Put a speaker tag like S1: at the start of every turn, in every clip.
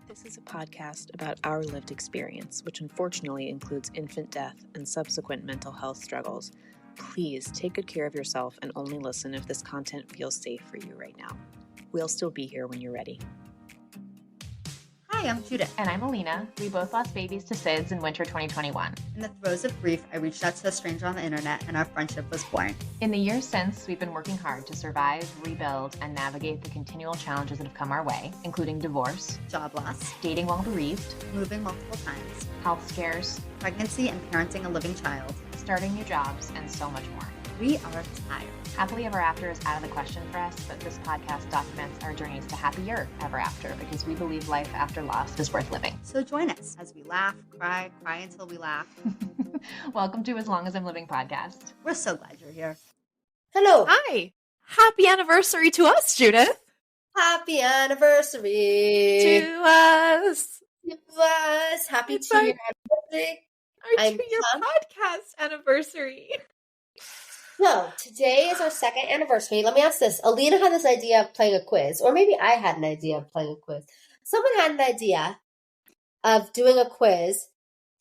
S1: This is a podcast about our lived experience, which unfortunately includes infant death and subsequent mental health struggles. Please take good care of yourself and only listen if this content feels safe for you right now. We'll still be here when you're ready.
S2: Hi, I'm Judith.
S3: And I'm Alina. We both lost babies to SIDS in winter 2021.
S2: In the throes of grief, I reached out to a stranger on the internet and our friendship was born.
S3: In the years since, we've been working hard to survive, rebuild, and navigate the continual challenges that have come our way, including divorce,
S2: Job loss,
S3: dating while bereaved,
S2: moving multiple times,
S3: health scares,
S2: pregnancy and parenting a living child,
S3: starting new jobs, and so much more.
S2: We are tired.
S3: Happily ever after is out of the question for us, but this podcast documents our journeys to happier ever after because we believe life after loss is worth living.
S2: So join us as we laugh, cry until we laugh.
S3: Welcome to As Long as I'm Living podcast.
S2: We're so glad you're here.
S4: Hello.
S1: Hi! Happy anniversary to us, Judith!
S4: Happy anniversary
S1: To us!
S4: to us. Happy
S1: It's
S4: 2-year anniversary.
S1: Our
S4: I'm
S1: 2-year
S4: pumped.
S1: podcast anniversary.
S4: So, today is our second anniversary. Let me ask this. Alina had this idea of playing a quiz, or maybe I had an idea of playing a quiz. Someone had an idea of doing a quiz.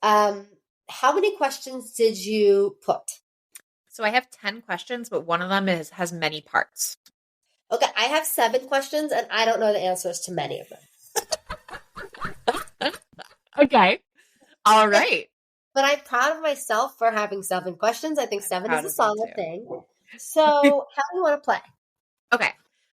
S4: How many questions did you put?
S5: So I have 10 questions, but one of them has many parts.
S4: Okay, I have 7 questions, and I don't know the answers to many of them.
S5: Okay. All right.
S4: But I'm proud of myself for having 7 questions. I think 7
S5: proud
S4: is a
S5: of you
S4: solid
S5: too.
S4: thing. So, how do you want to play?
S5: Okay.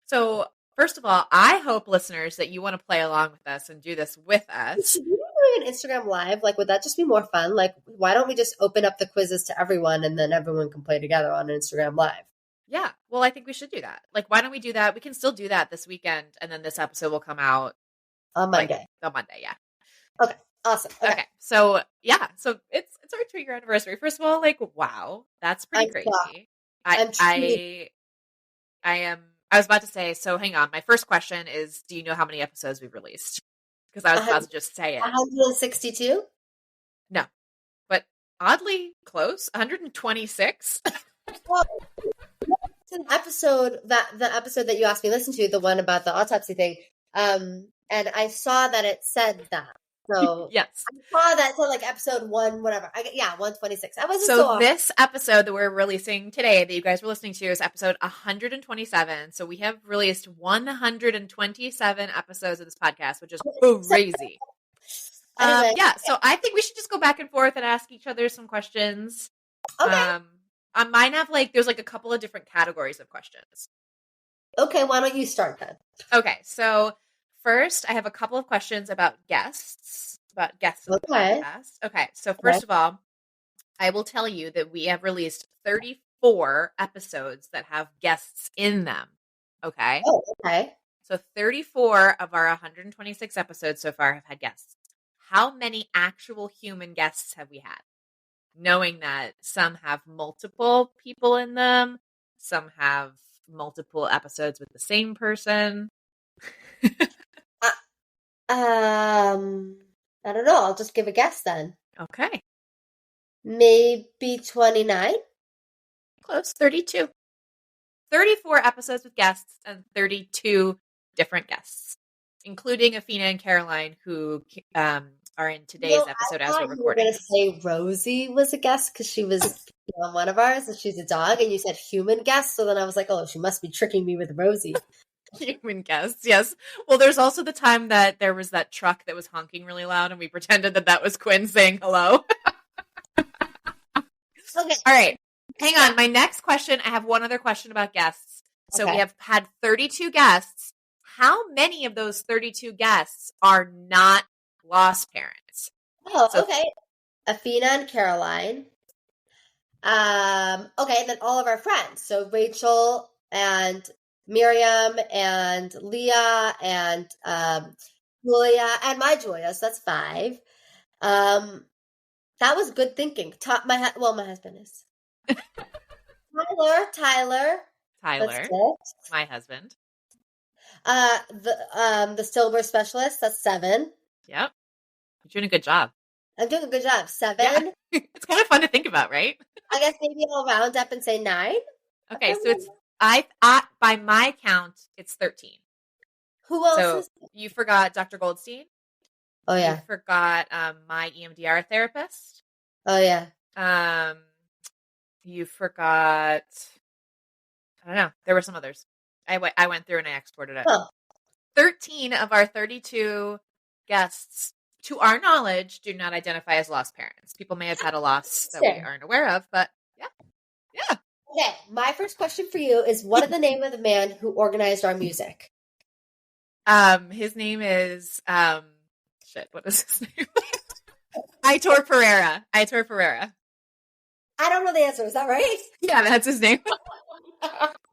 S5: So first of all, I hope listeners that you want to play along with us and do this with us.
S4: Should we be doing an Instagram live? Like, would that just be more fun? Like, why don't we just open up the quizzes to everyone and then everyone can play together on an Instagram live?
S5: Yeah. Well, I think we should do that. Like, why don't we do that? We can still do that this weekend, and then this episode will come out
S4: On Monday.
S5: on Monday. Yeah.
S4: Okay. Awesome.
S5: Okay. So yeah. So it's our 2-year anniversary. First of all, like, wow, that's pretty
S4: I'm
S5: crazy.
S4: shocked. I'm
S5: I was about to say, so hang on. My first question is, do you know how many episodes we've released? Because I was about to just say it.
S4: 162?
S5: No, but oddly close, 126.
S4: Well, to the episode that you asked me to listen to, the one about the autopsy thing, and I saw that it said that. So
S5: Yes.
S4: I saw that, so like episode 1, whatever. 126. I wasn't
S5: So
S4: off.
S5: this episode that we're releasing today, that you guys were listening to, is episode 127. So we have released 127 episodes of this podcast, which is crazy.
S4: Anyway.
S5: Yeah. So I think we should just go back and forth and ask each other some questions.
S4: Okay.
S5: On mine have there's a couple of different categories of questions.
S4: Okay, why don't you start then?
S5: Okay. So first, I have a couple of questions about guests of the
S4: Okay.
S5: podcast. Okay. So first of all, I will tell you that we have released 34 episodes that have guests in them. Okay.
S4: Oh, okay.
S5: So 34 of our 126 episodes so far have had guests. How many actual human guests have we had? Knowing that some have multiple people in them, some have multiple episodes with the same person.
S4: I don't know. I'll just give a guess then.
S5: Okay.
S4: Maybe 29?
S5: Close. 32. 34 episodes with guests and 32 different guests, including Athena and Caroline, who are in today's episode as we're recording.
S4: You were going to say Rosie was a guest because she was on one of ours and she's a dog, and you said human guest. So then I was like, oh, she must be tricking me with Rosie.
S5: Human guests, yes. Well, there's also the time that there was that truck that was honking really loud and we pretended that was Quinn saying hello.
S4: Okay.
S5: All right. Hang on. My next question, I have one other question about guests. So
S4: Okay.
S5: we have had 32 guests. How many of those 32 guests are not lost parents?
S4: Oh,
S5: So-
S4: okay. Athena and Caroline. Okay, and then all of our friends. So Rachel and Miriam and Leah and Julia and my Julia. So that's 5. That was good thinking. My husband is Tyler.
S5: Tyler,
S4: That's 6.
S5: my husband.
S4: The stillbirth specialist. That's 7.
S5: Yep. You're doing a good job.
S4: I'm doing a good job. 7.
S5: Yeah. It's kind of fun to think about, right?
S4: I guess maybe I'll round up and say 9.
S5: Okay, so it's I by my count, it's 13.
S4: Who else
S5: So
S4: is?
S5: you forgot Dr. Goldstein,
S4: Oh,
S5: You
S4: yeah.
S5: forgot my EMDR therapist.
S4: Oh, yeah.
S5: You forgot, I don't know. There were some others. I went through and I exported it.
S4: Huh.
S5: 13 of our 32 guests, to our knowledge, do not identify as lost parents. People may have had a loss that we aren't aware of, but yeah. Yeah.
S4: Okay, my first question for you is, what is the name of the man who organized our music?
S5: His name is, what is his name? Aitor Pereira. Aitor Pereira.
S4: I don't know the answer. Is that right?
S5: Yeah, that's his name.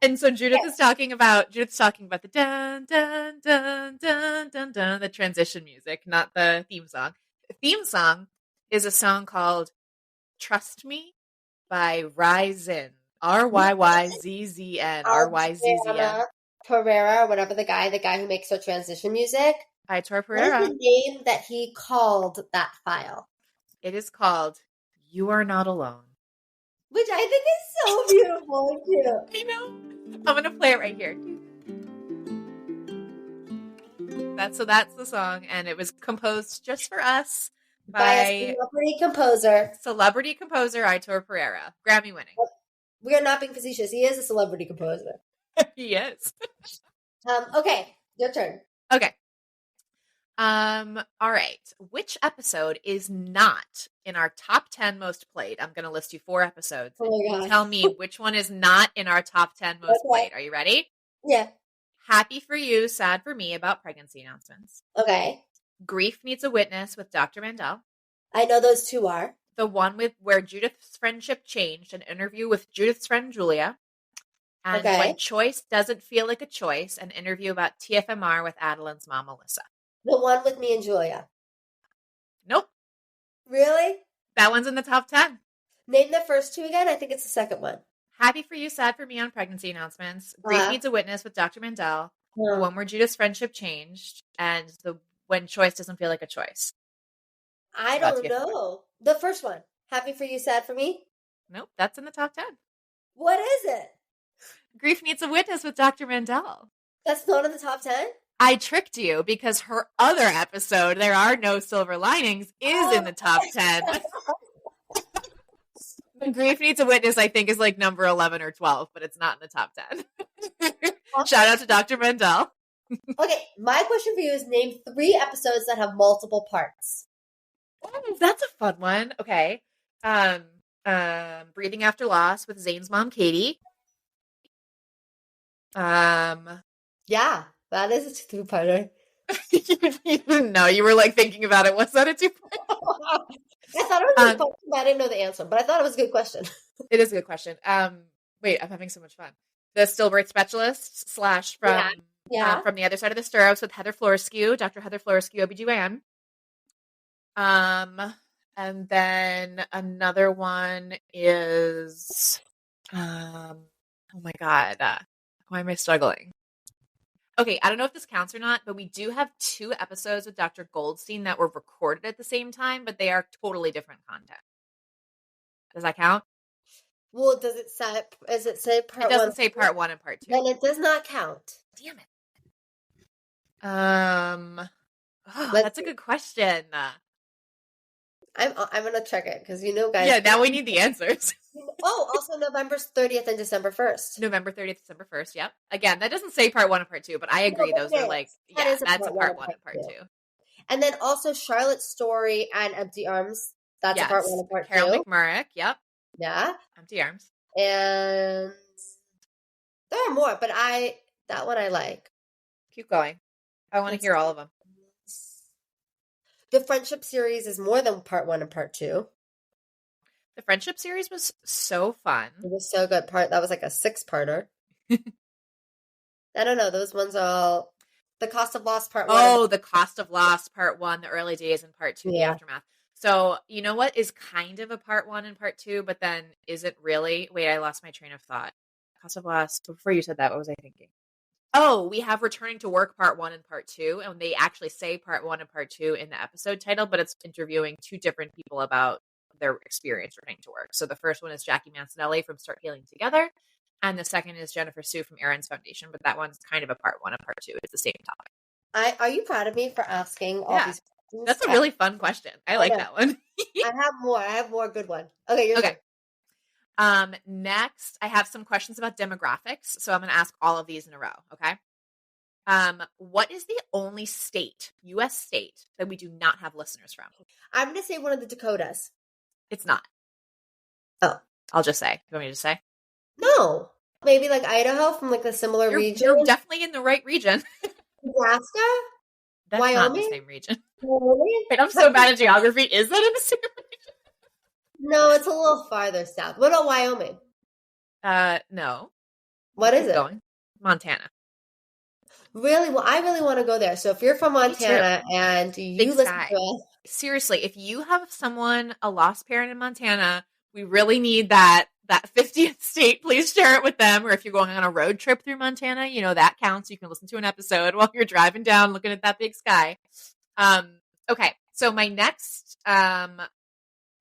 S5: And so Judith's talking about the dun dun dun dun dun dun, the transition music, not the theme song. The theme song is a song called "Trust Me" by Ryzen. RYYZZN. RYZZN.
S4: Pereira, whatever the guy who makes our transition music.
S5: Aitor Pereira.
S4: What is the name that he called that file?
S5: It is called "You Are Not Alone."
S4: Which I think is so beautiful and cute.
S5: I know. I'm gonna play it right here. That's the song, and it was composed just for us
S4: By a celebrity composer,
S5: Aitor Pereira, Grammy winning.
S4: We are not being facetious. He is a celebrity composer.
S5: He is.
S4: Okay, your turn.
S5: Okay. All right. Which episode is not in our top 10 most played? I'm going to list you 4 episodes.
S4: Oh my gosh.
S5: Tell me which one is not in our top 10 most played. Are you ready?
S4: Yeah.
S5: Happy for You, Sad for Me about pregnancy announcements.
S4: Okay.
S5: Grief Needs a Witness with Dr. Mandel.
S4: I know those 2 are.
S5: The one where Judith's friendship changed, an interview with Judith's friend Julia. And When Choice Doesn't Feel Like a Choice, an interview about TFMR with Adeline's mom, Melissa.
S4: The one with me and Julia.
S5: Nope.
S4: Really?
S5: That one's in the top 10.
S4: Name the first 2 again. I think it's the second one.
S5: Happy for You, Sad for Me on pregnancy announcements. Grief Needs a Witness with Dr. Mandel. The one where Judith's friendship changed. And the When Choice Doesn't Feel Like a Choice.
S4: I don't know. The first one. Happy for You, Sad for Me?
S5: Nope. That's in the top 10.
S4: What is it?
S5: Grief Needs a Witness with Dr. Mandel. That's
S4: not in the top 10?
S5: I tricked you because her other episode, There Are No Silver Linings, is in the top 10. Grief Needs a Witness, I think, is like number 11 or 12, but it's not in the top 10. Shout out to Dr. Mandel.
S4: Okay, my question for you is name 3 episodes that have multiple parts.
S5: Oh, that's a fun one. Okay. Breathing After Loss with Zane's mom, Katie.
S4: Yeah, that is a 2-parter.
S5: You didn't know. You were like thinking about it. Was that a 2-parter?
S4: I thought it was a good question, but I didn't know the answer. But I thought it was a good question.
S5: It is a good question. Wait, I'm having so much fun. The Stillbirth Specialist / from the Other Side of the Stirrups with Heather Florescu, Dr. Heather Florescu, OBGYN. And then another one is, oh my God, why am I struggling? Okay, I don't know if this counts or not, but we do have 2 episodes with Dr. Goldstein that were recorded at the same time, but they are totally different content. Does that count?
S4: Well, does it say part 1?
S5: It doesn't say part 1 and part 2.
S4: Then it does not count.
S5: Damn it. That's a good question.
S4: I'm gonna check it because guys.
S5: Yeah, now we need the answers.
S4: Also November 30th and December 1st.
S5: November 30th, December 1st. Yep. Again, that doesn't say part 1 and part 2, but I agree. Those are like, that's a part 1 and part 2.
S4: And then also Charlotte's Story and Empty Arms. That's a part 1 and part 2.
S5: Carol McMurrick. Yep.
S4: Yeah.
S5: Empty Arms.
S4: And there are more, but that one I like.
S5: Keep going. I want to hear all of them.
S4: The Friendship series is more than part 1 and part 2.
S5: The Friendship series was so fun.
S4: It was so good. That was like a 6-parter. I don't know. Those ones all. The Cost of Loss part 1.
S5: Oh, The Cost of Loss part 1, the early days, and part 2, the aftermath. So, you know what is kind of a part 1 and part 2, but then isn't really? Wait, I lost my train of thought. Cost of Loss. Before you said that, what was I thinking? Oh, we have Returning to Work part 1 and part 2, and they actually say part 1 and part 2 in the episode title, but it's interviewing 2 different people about their experience returning to work. So the first one is Jackie Mancinelli from Start Healing Together, and the second is Jennifer Sue from Aaron's Foundation, but that one's kind of a part 1 and part 2. It's the same topic.
S4: Are you proud of me for asking all these
S5: That's a really fun question. I like that one.
S4: I have more good one. Okay, yours.
S5: Okay. Next, I have some questions about demographics. So I'm going to ask all of these in a row. Okay. What is the only state, U.S. state, that we do not have listeners from?
S4: I'm going to say one of the Dakotas.
S5: It's not.
S4: Oh.
S5: I'll just say. You want me to just say?
S4: No. Maybe like Idaho from like a similar region.
S5: You're definitely in the right region.
S4: Nebraska?
S5: That's
S4: Wyoming?
S5: not the same region.
S4: Wyoming?
S5: Wait, I'm so bad at geography. Is that in the same region?
S4: No, it's a little farther south. What about Wyoming?
S5: No.
S4: What is
S5: Keep
S4: it?
S5: going. Montana.
S4: Really? Well, I really want to go there. So if you're from Montana and you
S5: Big
S4: listen
S5: sky.
S4: to us.
S5: Seriously, if you have a lost parent in Montana, we really need that 50th state. Please share it with them. Or if you're going on a road trip through Montana, that counts. You can listen to an episode while you're driving down looking at that big sky. Okay. So my next,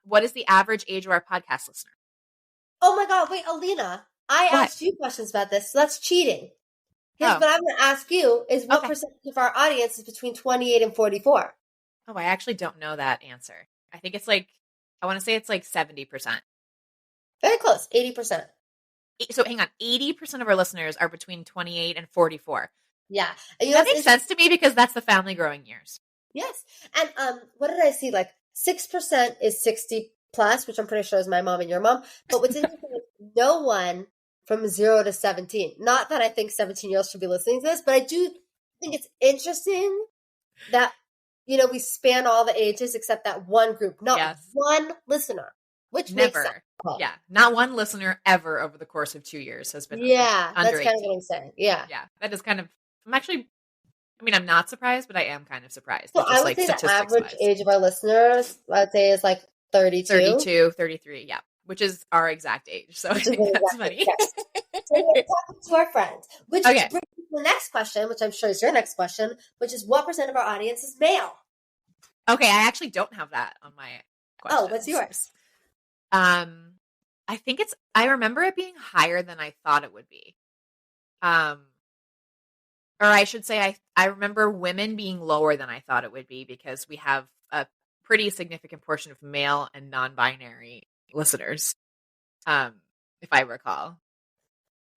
S5: what is the average age of our podcast listener?
S4: Oh my God. Wait, Alina, I asked you questions about this. So that's cheating. Here's what I'm going to ask you is what percentage of our audience is between 28 and 44?
S5: Oh, I actually don't know that answer. I think it's I want to say it's 70%.
S4: Very close, 80%.
S5: So hang on, 80% of our listeners are between 28 and 44.
S4: Yeah.
S5: And that makes sense to me because that's the family growing years.
S4: Yes. And what did I see? 6% is 60 plus, which I'm pretty sure is my mom and your mom. But what's interesting is no one from 0 to 17. Not that I think 17-year-olds should be listening to this, but I do think it's interesting that, we span all the ages except that one group. Not one listener, which makes sense.
S5: Yeah. Not one listener ever over the course of 2 years has been under
S4: that's
S5: 18.
S4: kind of what I'm saying. Yeah.
S5: Yeah. That is kind of, I'm not surprised, but I am kind of surprised.
S4: So I would say the average age of our listeners, I'd say is 32.
S5: 32, 33, yeah. Which is our exact age. So I think that's funny.
S4: Yes. So we're talking to our friends. Which brings me to the next question, which I'm sure is your next question, which is what percent of our audience is male?
S5: Okay, I actually don't have that on my question.
S4: Oh, what's yours?
S5: I think I remember it being higher than I thought it would be. Or I should say I remember women being lower than I thought it would be because we have a pretty significant portion of male and non-binary listeners, if I recall.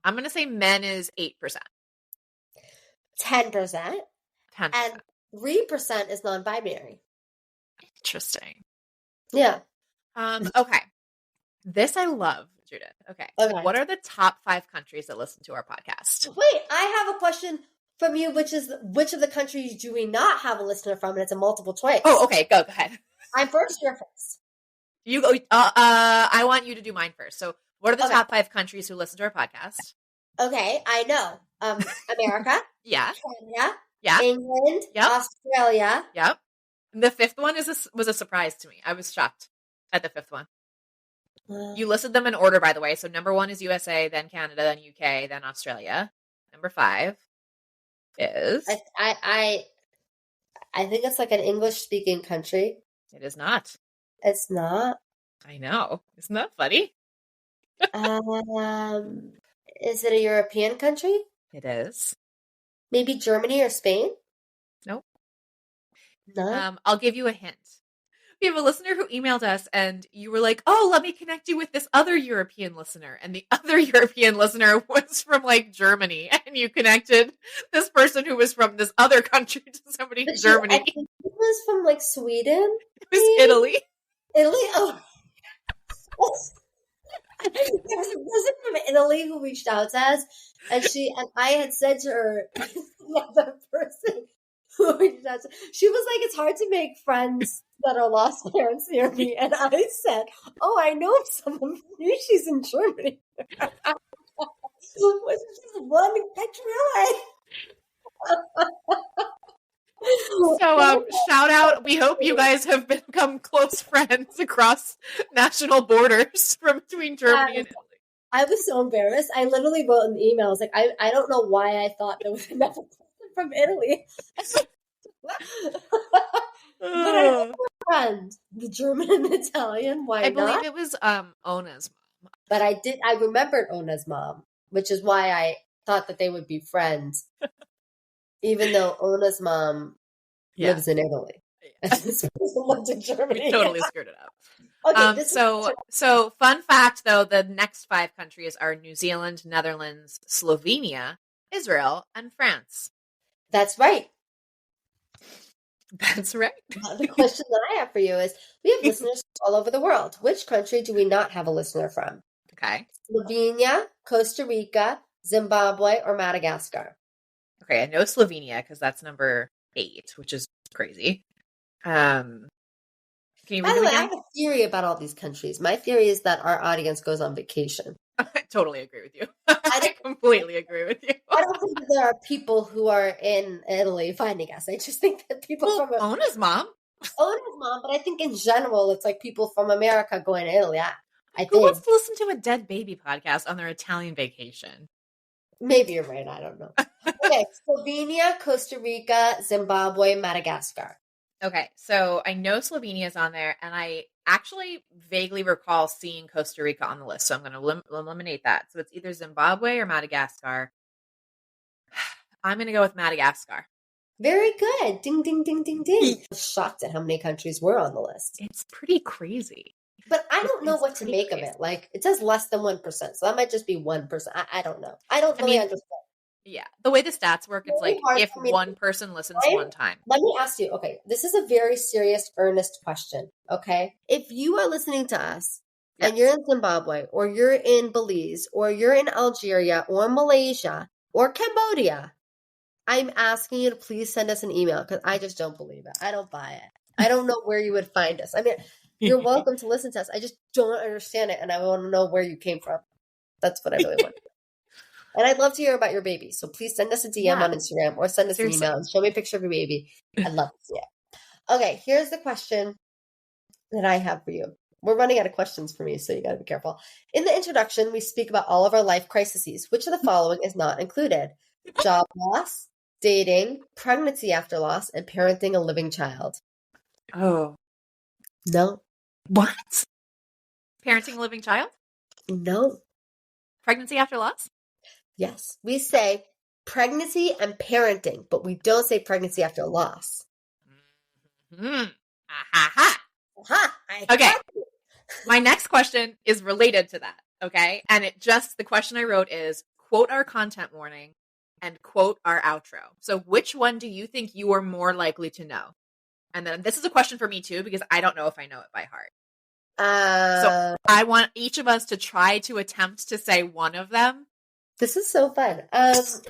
S5: I'm going to say men is 8%.
S4: 10%.
S5: 10%.
S4: And 3% is non-binary.
S5: Interesting.
S4: Yeah.
S5: Okay. This I love, Judith. Okay. What are the top 5 countries that listen to our podcast?
S4: Wait, I have a question from you, which is which of the countries do we not have a listener from? And it's a multiple choice.
S5: Oh, okay. Go ahead.
S4: I'm first, you're first.
S5: You go. I want you to do mine first. So what are the top 5 countries who listen to our podcast?
S4: Okay. I know. America.
S5: Yeah.
S4: Canada.
S5: Yeah.
S4: England. Yep. Australia.
S5: Yep. The 5th one was a surprise to me. I was shocked at the 5th one. You listed them in order, by the way. So number 1 is USA, then Canada, then UK, then Australia. Number 5 is
S4: I think it's an English speaking country.
S5: It is not.
S4: It's not.
S5: I know. Isn't that funny?
S4: Is it a European country?
S5: It is.
S4: Maybe Germany or Spain?
S5: Nope.
S4: No.
S5: I'll give you a hint. We have a listener who emailed us and you were like, oh, let me connect you with this other European listener. And the other European listener was from Germany. And you connected this person who was from this other country to somebody in Germany.
S4: I think it was from Sweden.
S5: It was Italy.
S4: Italy? Oh. There was a person from Italy who reached out to us. And I had said to her, the other person who reached out to she was like, it's hard to make friends that are lost parents near me. And I said, oh, I know of someone. She's in Germany. Which is just one country away.
S5: So shout out. We hope you guys have become close friends across national borders from between Germany and Italy.
S4: I was so embarrassed. I literally wrote in the email. I was like, I don't know why I thought there was another person from Italy. But I have a friend, the German and Italian. Why not?
S5: I believe it was Ona's mom.
S4: But I remembered Ona's mom, which is why I thought that they would be friends. Even though Ona's mom lives in Italy. and this person went to Germany.
S5: We totally screwed it up.
S4: Okay,
S5: so fun fact though, the next 5 countries are New Zealand, Netherlands, Slovenia, Israel, and France.
S4: That's right.
S5: That's right.
S4: The question that I have for you is, we have listeners all over the world. Which country do we not have a listener from?
S5: Okay.
S4: Slovenia, Costa Rica, Zimbabwe, or Madagascar?
S5: Okay, I know Slovenia because that's number 8, which is crazy. Can you
S4: By
S5: read
S4: the
S5: them
S4: way, I
S5: again?
S4: have a theory about all these countries. My theory is that our audience goes on vacation.
S5: I totally agree with you. I completely agree with you.
S4: I don't think that there are people who are in Italy finding us. I just think that people from
S5: Ona's mom.
S4: Ona's mom, but I think in general, it's like people from America going to Italy.
S5: Who wants to listen to a dead baby podcast on their Italian vacation?
S4: Maybe you're right. I don't know. Okay, Slovenia, Costa Rica, Zimbabwe, Madagascar.
S5: Okay, so I know Slovenia is on there, and I actually vaguely recall seeing Costa Rica on the list, so I'm going to eliminate that. So it's either Zimbabwe or Madagascar. I'm going to go with Madagascar.
S4: Very good. Ding, ding, ding, ding, ding. I'm shocked at how many countries were on the list.
S5: It's pretty crazy.
S4: But I don't know what to make of it. Like, it says less than 1%, so that might just be 1%. I don't know. I don't really understand.
S5: Yeah, the way the stats work, it's
S4: Really
S5: like if one person listens one time.
S4: Let me ask you, okay, this is a very serious, earnest question, okay? If you are listening to us and you're in Zimbabwe or you're in Belize or you're in Algeria or Malaysia or Cambodia, I'm asking you to please send us an email because I just don't believe it. I don't buy it. I don't know where you would find us. I mean, you're welcome to listen to us. I just don't understand it, and I want to know where you came from. That's what I really want. And I'd love to hear about your baby. So please send us a DM on Instagram or send us an email and show me a picture of your baby. I'd love to see it. Okay, here's the question that I have for you. We're running out of questions for me, so you got to be careful. In the introduction, we speak about all of our life crises. Which of the following is not included? Job loss, dating, pregnancy after loss, and parenting a living child.
S5: Oh.
S4: No.
S5: What? Parenting a living child?
S4: No.
S5: Pregnancy after loss?
S4: Yes. We say pregnancy and parenting, but we don't say pregnancy after loss.
S5: Mm-hmm. Okay. My next question is related to that. Okay. And the question I wrote is quote our content warning and quote our outro. So which one do you think you are more likely to know? And then this is a question for me too, because I don't know if I know it by heart. So I want each of us to try to attempt to say one of them.
S4: This is so fun. The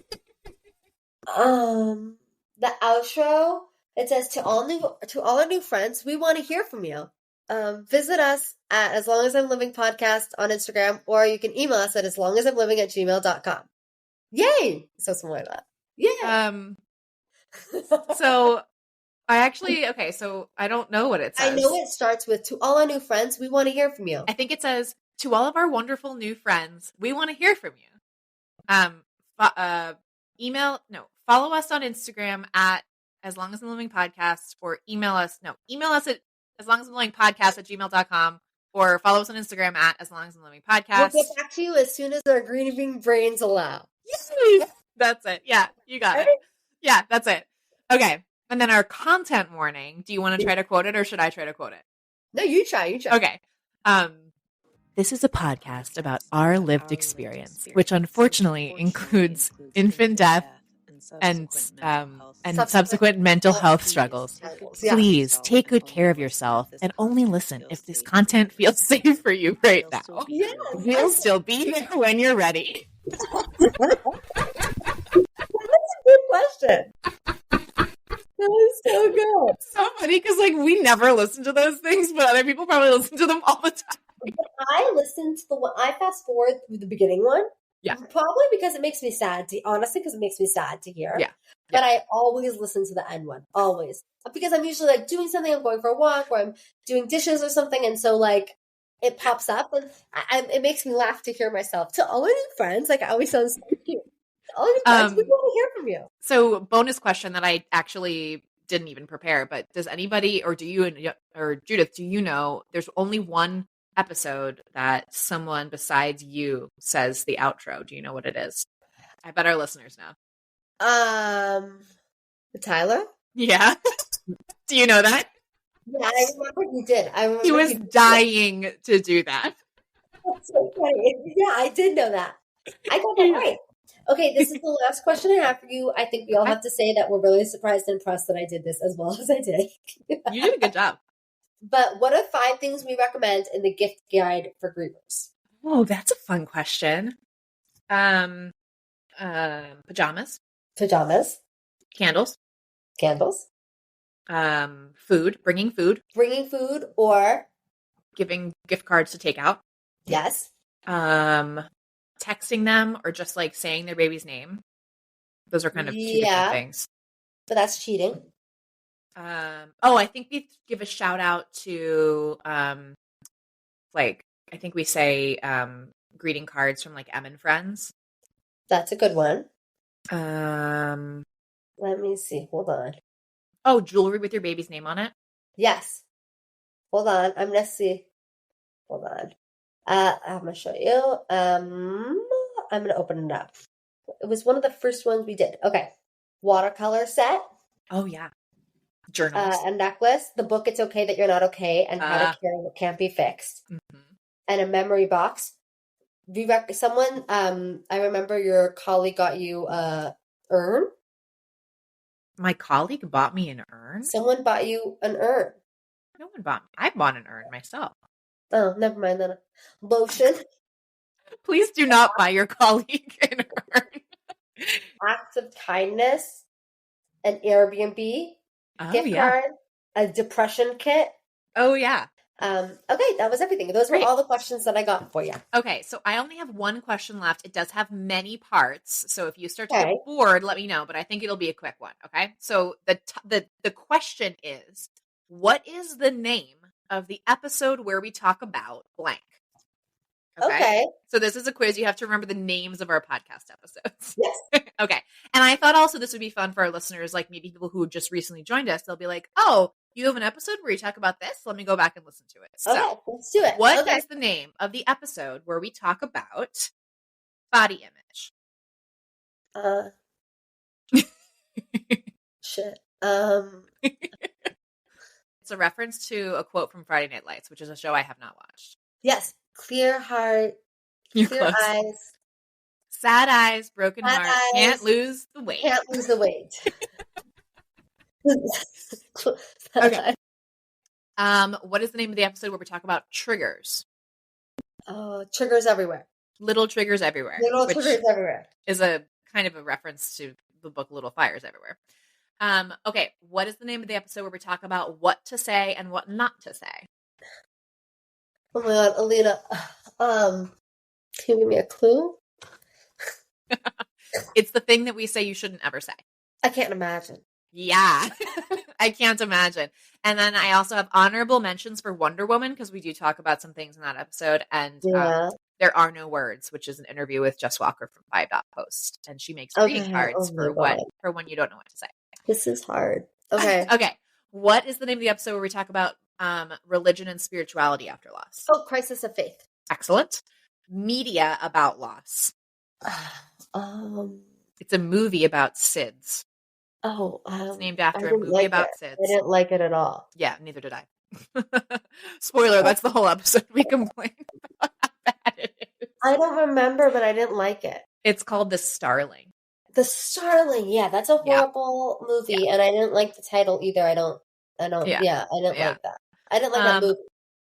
S4: outro, it says to all our new friends, we want to hear from you. Visit us at As Long As I'm Living podcast on Instagram, or you can email us at aslongasimliving@gmail.com. Yay! So something like that. Yeah.
S5: So so I don't know what it says.
S4: I know it starts with to all our new friends, we want to hear from you.
S5: I think it says to all of our wonderful new friends, we want to hear from you. Follow us on Instagram at As Long As I'm Living Podcast, or email us at As Long As I'm Living Podcast @gmail.com, or follow us on Instagram at As Long As I'm Living Podcast.
S4: We'll get back to you as soon as our grieving brains allow.
S5: Yay! That's it. Yeah, you got it. Yeah, that's it. Okay. And then our content warning. Do you want to try to quote it, or should I try to quote it?
S4: No, you try.
S5: Okay. This is a podcast about our lived experience, which unfortunately includes infant death and subsequent mental health struggles. Please take good care of yourself and only listen if this content feels safe for you right now.
S4: Yes.
S5: We'll still be there when you're ready.
S4: That's a good question. That was so good.
S5: So funny because we never listen to those things, but other people probably listen to them all the time.
S4: But I listened to the one. I fast forward through the beginning one.
S5: Yeah.
S4: Probably because it makes me sad. Honestly, because it makes me sad to hear.
S5: Yeah.
S4: But I always listen to the end one. Always. Because I'm usually doing something. I'm going for a walk, or I'm doing dishes or something, and so it pops up, and it makes me laugh to hear myself. To all my new friends, I always sound so cute. All your friends, we want to hear from you.
S5: So, bonus question that I actually didn't even prepare, but does anybody, or do you, or Judith, do you know there's only one episode that someone besides you says the outro? Do you know what it is? I bet our listeners know.
S4: Tyler?
S5: Yeah. Do you know that?
S4: Yeah, I remember you did. I remember
S5: He was
S4: you did.
S5: dying to do that.
S4: That's so funny. Yeah, I did know that. I got that right. Okay, this is the last question I have for you. I think we all
S5: Okay.
S4: have to say that we're really surprised and impressed that I did this as well as I did.
S5: You did a good job.
S4: But what are 5 things we recommend in the gift guide for grievers?
S5: Oh, that's a fun question. Pajamas,
S4: Pajamas,
S5: candles,
S4: candles,
S5: food, bringing food,
S4: bringing food, or
S5: giving gift cards to take out,
S4: yes,
S5: texting them, or just like saying their baby's name. Those are kind of 2 different
S4: yeah,
S5: things.
S4: but that's cheating.
S5: I think we give a shout out to like I think we say greeting cards from like Em and Friends.
S4: That's a good one.
S5: Um,
S4: Let me see. Hold on.
S5: oh, jewelry with your baby's name on it.
S4: Yes. Hold on. I'm gonna see. Hold on. I'm gonna show you. I'm gonna open it up. It was one of the first ones we did. Okay. Watercolor set.
S5: Oh yeah, journals.
S4: A necklace. The book It's Okay That You're Not Okay and How to Care What Can't Be Fixed.
S5: Mhm.
S4: And a memory box. Someone, I remember your colleague got you a urn.
S5: My colleague bought me an urn.
S4: Someone bought you an urn.
S5: No one bought me. I bought an urn myself.
S4: Oh, never mind then. Lotion.
S5: Please do not buy your colleague an urn.
S4: Acts of kindness. An Airbnb.
S5: Oh
S4: Gift
S5: yeah.
S4: card. A depression kit.
S5: Oh yeah.
S4: Okay, that was everything. Those were
S5: Great.
S4: all the questions that I got for you.
S5: Okay, so I only have one question left. It does have many parts, so if you start to
S4: Okay.
S5: get bored, let me know. But I think it'll be a quick one. Okay, so the question is, what is the name of the episode where we talk about blank?
S4: Okay.
S5: So this is a quiz. You have to remember the names of our podcast episodes.
S4: Yes.
S5: Okay. And I thought also this would be fun for our listeners, like maybe people who just recently joined us. They'll be like, oh, you have an episode where you talk about this? Let me go back and listen to it. So
S4: Okay, let's do it.
S5: what
S4: Okay.
S5: is the name of the episode where we talk about body image?
S4: Shit.
S5: It's a reference to a quote from Friday Night Lights, which is a show I have not watched.
S4: Yes. Clear heart,
S5: You're
S4: clear
S5: close.
S4: eyes,
S5: Sad eyes, broken
S4: Sad
S5: heart,
S4: eyes.
S5: can't lose the weight.
S4: can't lose the weight.
S5: Okay. What is the name of the episode where we talk about triggers?
S4: Oh, triggers everywhere.
S5: Little triggers everywhere.
S4: Little
S5: which
S4: triggers everywhere.
S5: is a kind of a reference to the book Little Fires Everywhere. Okay, what is the name of the episode where we talk about what to say and what not to say?
S4: Oh my god, Alina. Can you give me a clue?
S5: It's the thing that we say you shouldn't ever say.
S4: I can't imagine.
S5: Yeah, I can't imagine. And then I also have honorable mentions for Wonder Woman because we do talk about some things in that episode. And
S4: Yeah.
S5: There Are No Words, which is an interview with Jess Walker from 5 Post, and she makes greeting
S4: Okay,
S5: cards
S4: oh my
S5: for
S4: God.
S5: when you don't know what to say.
S4: This is hard. Okay.
S5: Okay, what is the name of the episode where we talk about religion and spirituality after loss?
S4: Oh, crisis of faith.
S5: Excellent. Media about loss. It's a movie about SIDS. It's named after a movie about SIDS.
S4: I didn't like it at all.
S5: Yeah, neither did I. Spoiler, that's the whole episode we complain about how bad it is.
S4: I don't remember, but I didn't like it.
S5: It's called The Starling.
S4: The Starling, yeah, that's a horrible movie, and I didn't like the title either. I don't, I didn't like that. I didn't like that movie.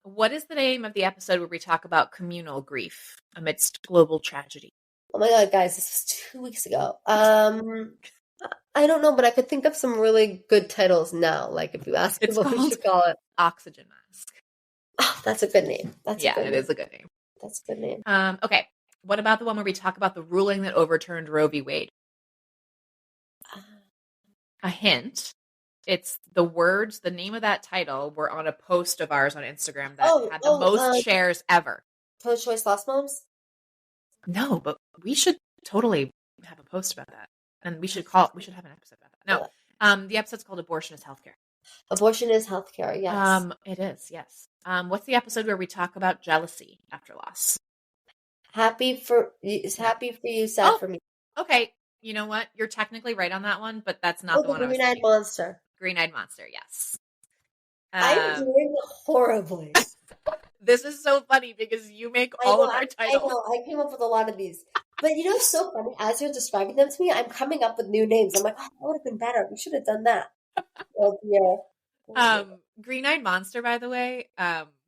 S5: What is the name of the episode where we talk about communal grief amidst global tragedy?
S4: Oh my god, guys, this was 2 weeks ago. I don't know, but I could think of some really good titles now. Like if you ask me
S5: It's
S4: what we
S5: called
S4: should call it.
S5: Oxygen Mask.
S4: Oh, that's a good name.
S5: It is a good name.
S4: That's a good name.
S5: Okay. What about the one where we talk about the ruling that overturned Roe v. Wade? A hint. It's the words, the name of that title were on a post of ours on Instagram that had the most shares ever.
S4: Pro-choice lost moms?
S5: No, but we should totally have a post about that. And we should have an episode about that. No. The episode's called Abortion is Healthcare.
S4: Abortion is healthcare, yes.
S5: It is, yes. What's the episode where we talk about jealousy after loss?
S4: Happy for you, sad for me.
S5: Okay. You know what? You're technically right on that one, but that's not the one I was
S4: Green-eyed
S5: thinking.
S4: monster.
S5: Green-eyed monster, yes.
S4: I'm doing horribly.
S5: This is so funny because you make all of our titles.
S4: I know. I came up with a lot of these. But you know, it's so funny. As you're describing them to me, I'm coming up with new names. I'm like, oh, that would have been better. We should have done that. Oh, yeah.
S5: Green-eyed monster, by the way,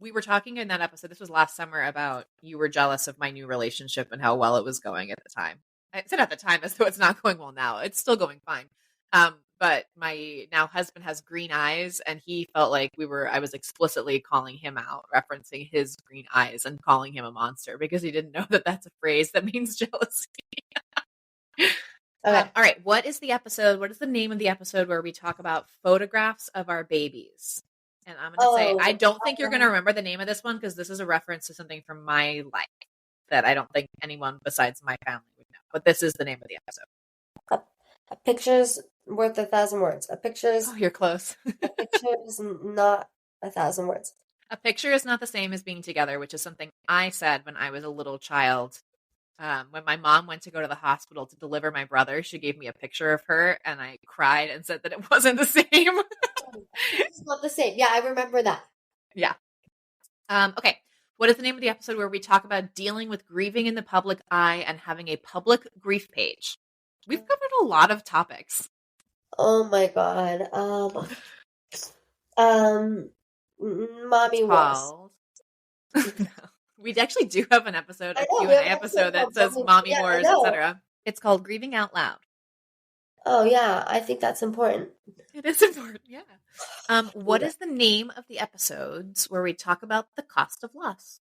S5: we were talking in that episode, this was last summer, about you were jealous of my new relationship and how well it was going at the time. I said at the time as though it's not going well now. It's still going fine. But my now husband has green eyes, and he felt like I was explicitly calling him out, referencing his green eyes and calling him a monster because he didn't know that that's a phrase that means jealousy.
S4: Okay.
S5: All right. What is the episode? What is the name of the episode where we talk about photographs of our babies? And I'm going to say, I don't think you're going to remember the name of this one because this is a reference to something from my life that I don't think anyone besides my family would know. But this is the name of the episode.
S4: A picture's worth 1,000 words. A picture's...
S5: Oh, you're close.
S4: A picture is not 1,000 words.
S5: A picture is not the same as being together, which is something I said when I was a little child. When my mom went to go to the hospital to deliver my brother, she gave me a picture of her, and I cried and said that it wasn't the same.
S4: It's not the same. Yeah, I remember that.
S5: Yeah. Okay. What is the name of the episode where we talk about dealing with grieving in the public eye and having a public grief page? We've covered a lot of topics.
S4: Oh my God. Mommy was.
S5: We actually do have an episode, a Q&A episode that says Mommy Wars, etc. It's called Grieving Out Loud.
S4: Oh yeah, I think that's important.
S5: It is important, yeah. What is the name of the episodes where we talk about the cost of loss?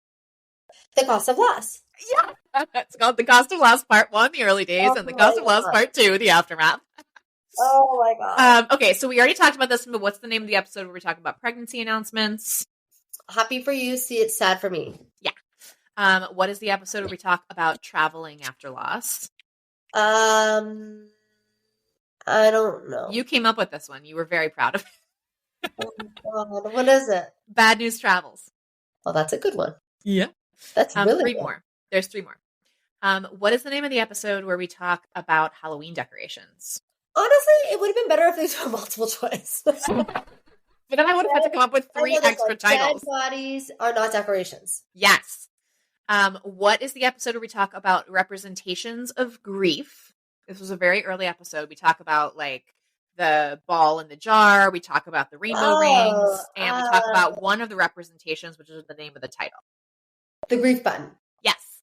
S4: The cost of loss.
S5: Yeah, it's called The Cost of Loss Part 1, the early days, and The Cost of Loss Part 2, the aftermath.
S4: Oh my God.
S5: Okay, so we already talked about this, but what's the name of the episode where we talk about pregnancy announcements?
S4: Happy for you, see it's sad for me.
S5: Yeah. What is the episode where we talk about traveling after loss?
S4: I don't know.
S5: You came up with this one. You were very proud of it.
S4: Oh God, what is it?
S5: Bad News Travels.
S4: Well, that's a good one.
S5: Yeah.
S4: That's really
S5: three
S4: good.
S5: more. There's 3 more. What is the name of the episode where we talk about Halloween decorations?
S4: Honestly, it would have been better if these were multiple choice.
S5: But then I would have had to come up with 3 extra titles.
S4: Dead bodies are not decorations.
S5: Yes. What is the episode where we talk about representations of grief? This was a very early episode. We talk about like the ball in the jar. We talk about the rainbow rings. And we talk about one of the representations, which is the name of the title.
S4: The grief button.
S5: Yes.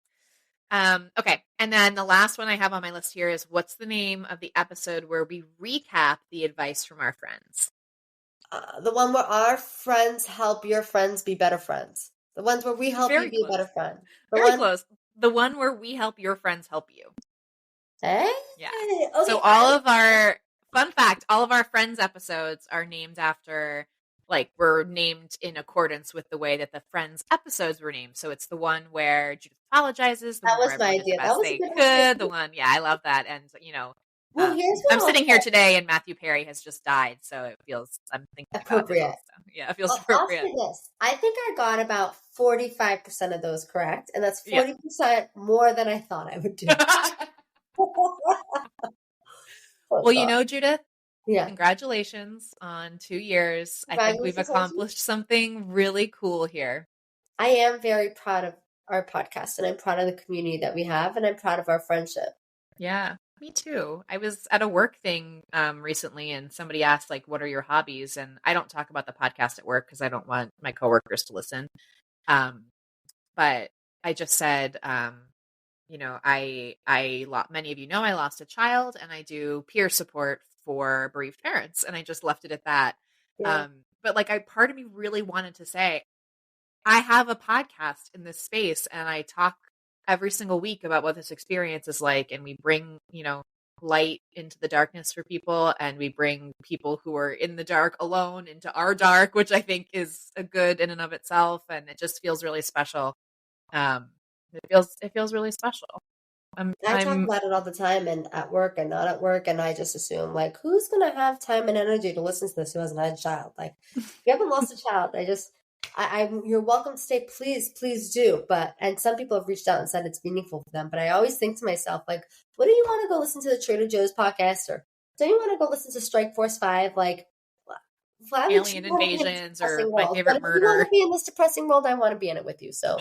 S5: Okay. And then the last one I have on my list here is what's the name of the episode where we recap the advice from our friends?
S4: The one where our friends help your friends be better friends. The ones where we help you be a better friend.
S5: Very close. The one where we help your friends help you.
S4: Hey?
S5: Yeah.
S4: Okay.
S5: So all of our, fun fact, all of our friends episodes are named after, like, were named in accordance with the way that the friends episodes were named. So it's the one where Judith apologizes. The
S4: that
S5: one
S4: was
S5: where
S4: my
S5: everyone did
S4: idea.
S5: the
S4: That
S5: best
S4: was a
S5: they
S4: good
S5: could.
S4: idea.
S5: The one, yeah, I love that. And, you know,
S4: Well, here's what
S5: I'm sitting here today and Matthew Perry has just died. So it feels, I'm thinking
S4: appropriate.
S5: About it also. Yeah, it feels appropriate.
S4: I'll say this. I think I got about 45% of those correct. And that's 40% more than I thought I would do.
S5: Well, you know, Judith,
S4: yeah.
S5: Congratulations on 2 years. I think we've accomplished something really cool here.
S4: I am very proud of our podcast and I'm proud of the community that we have and I'm proud of our friendship.
S5: Yeah, me too. I was at a work thing recently and somebody asked, like, what are your hobbies? And I don't talk about the podcast at work because I don't want my coworkers to listen. But I just said, you know, many of you know I lost a child and I do peer support for bereaved parents. And I just left it at that.
S4: Yeah.
S5: But like, part of me really wanted to say, I have a podcast in this space and I talk every single week about what this experience is like. And we bring, you know, light into the darkness for people. And we bring people who are in the dark alone into our dark, which I think is a good in and of itself. And it just feels really special. It feels really special. I
S4: talk about it all the time and at work and not at work. And I just assume like, who's going to have time and energy to listen to this who hasn't had a child? Like if you haven't lost a child, you're welcome to stay. Please do. And some people have reached out and said it's meaningful for them. But I always think to myself, like, what do you want to go listen to the Trader Joe's podcast? Or do you want to go listen to Strike Force 5? Like, Why would
S5: alien
S4: you wanna be in this
S5: invasions or
S4: depressing
S5: my
S4: world?
S5: favorite
S4: But if you want
S5: murder.
S4: to be in this depressing world, I want to be in it with you. So,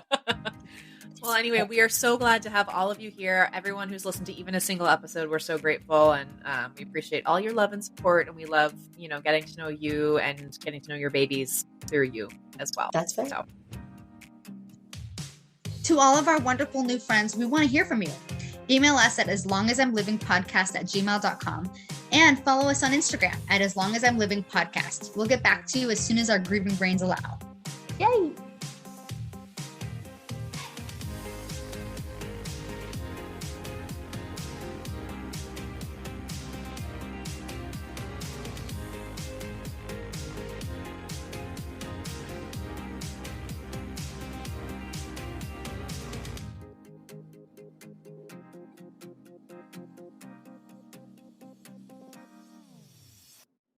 S5: Well, anyway, we are so glad to have all of you here. Everyone who's listened to even a single episode, we're so grateful, and we appreciate all your love and support. And we love, getting to know you and getting to know your babies through you as well.
S4: that's right.
S5: So,
S2: To all of our wonderful new friends, we want to hear from you. Email us at aslongasimlivingpodcast@gmail.com and follow us on Instagram at aslongasimlivingpodcast. We'll get back to you as soon as our grieving brains allow.
S4: Yay!